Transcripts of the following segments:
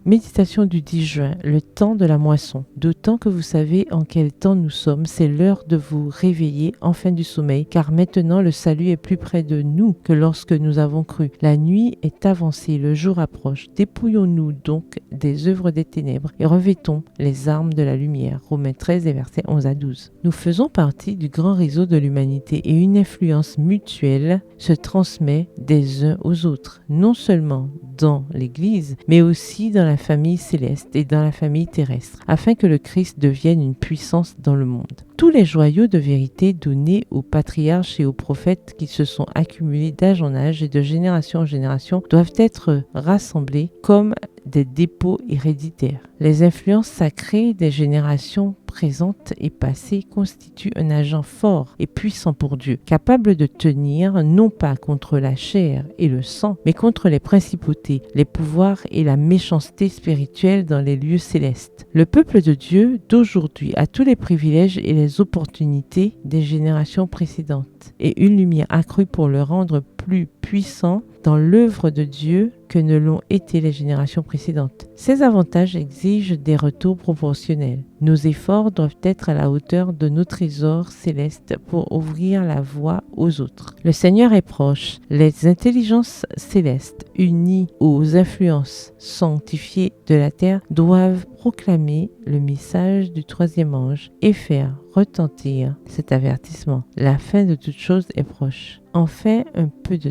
Méditation du 10 juin, le temps de la moisson. D'autant que vous savez en quel temps nous sommes, c'est l'heure de vous réveiller enfin du sommeil, car maintenant le salut est plus près de nous que lorsque nous avons cru. La nuit est avancée, le jour approche. Dépouillons-nous donc des œuvres des ténèbres et revêtons les armes de la lumière. Romains 13 et versets 11 à 12. Nous faisons partie du grand réseau de l'humanité et une influence mutuelle se transmet des uns aux autres, non seulement dans l'Église, mais aussi dans la famille céleste et dans la famille terrestre, afin que le Christ devienne une puissance dans le monde. Tous les joyaux de vérité donnés aux patriarches et aux prophètes qui se sont accumulés d'âge en âge et de génération en génération doivent être rassemblés comme des dépôts héréditaires. Les influences sacrées des générations présentes et passées constituent un agent fort et puissant pour Dieu, capable de tenir non pas contre la chair et le sang, mais contre les principautés, les pouvoirs et la méchanceté spirituelle dans les lieux célestes. Le peuple de Dieu d'aujourd'hui a tous les privilèges et les opportunités des générations précédentes et une lumière accrue pour le rendre plus puissant dans l'œuvre de Dieu que ne l'ont été les générations précédentes. Ces avantages exigent des retours proportionnels. Nos efforts doivent être à la hauteur de nos trésors célestes pour ouvrir la voie aux autres. Le Seigneur est proche. Les intelligences célestes unies aux influences sanctifiées de la terre doivent proclamer le message du troisième ange et faire retentir cet avertissement. La fin de toute chose est proche. Enfin, un peu de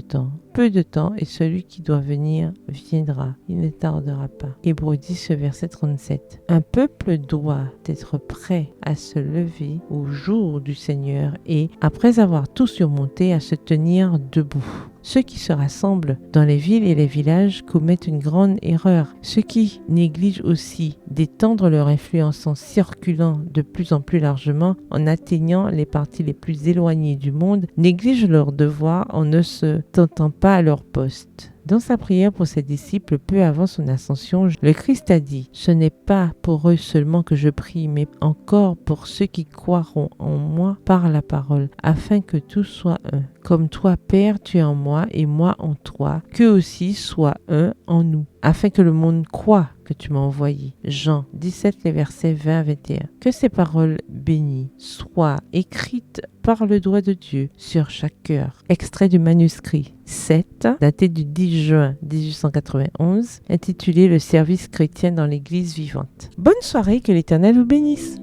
temps et celui qui doit venir viendra. Il ne tardera pas. Hébreux 10, verset 37. Un peuple doit être prêt à se lever au jour du Seigneur et, après avoir tout surmonté, à se tenir debout. Ceux qui se rassemblent dans les villes et les villages commettent une grande erreur. Ceux qui négligent aussi d'étendre leur influence en circulant de plus en plus largement, en atteignant les parties les plus éloignées du monde, négligent leur devoir en ne se tentant pas à leur poste. Dans sa prière pour ses disciples peu avant son ascension, le Christ a dit « Ce n'est pas pour eux seulement que je prie, mais encore pour ceux qui croiront en moi par la parole, afin que tout soit un. Comme toi, Père, tu es en moi et moi en toi, qu'eux aussi soient un en nous, afin que le monde croie que tu m'as envoyé. » Jean 17, les versets 20 à 21. Que ces paroles bénies soient écrites par le doigt de Dieu sur chaque cœur. Extrait du manuscrit 7, daté du 10 juin 1891, intitulé « Le service chrétien dans l'Église vivante ». Bonne soirée, que l'Éternel vous bénisse.